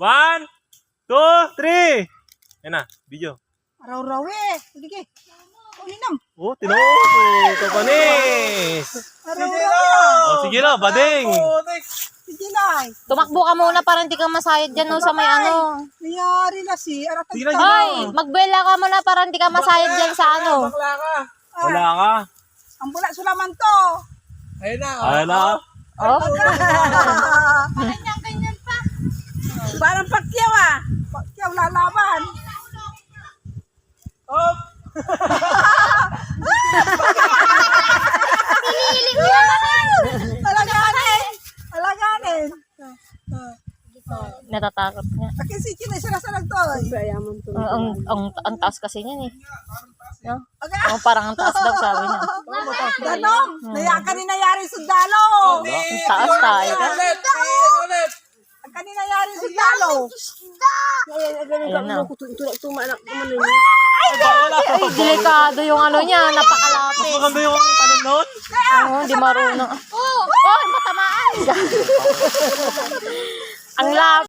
1, 2, 3. Yan na, video. Araw-raw eh. Sige. Ulinam. Oh, tinuod. Kapanis. Araw-raw. Oh, sige na, bading. Sige na. Tumakbo ka muna para hindi ka masayad dyan no, sa may ano. Nangyari na si Aratag. Sige na, Hoy, magbela ka muna para hindi ka masayad dyan sa ano. Wala ka. Ang bula sulaman to. Ayun na. Oh? Ganyan pa. Parang pakyaw ah. Pakyaw lalaban. Oh. Piniling mo naman. Alaganin. Alaganin. Natatakot niya. Akin si China siya nasa nagtoy. Ang taas kasi niyan eh. No? Oh, parang ang taas daw sabi niya. Ganon. Naya kanina yari sundalo. Ang taas tayo ka. Ang kanina yari sundalo. Ayan na. Ay, delikado yung ano niya. Napakalapit. Maganda yung tanong noon. Oo, hindi marunong. Oh, matamaan. Ang lapit.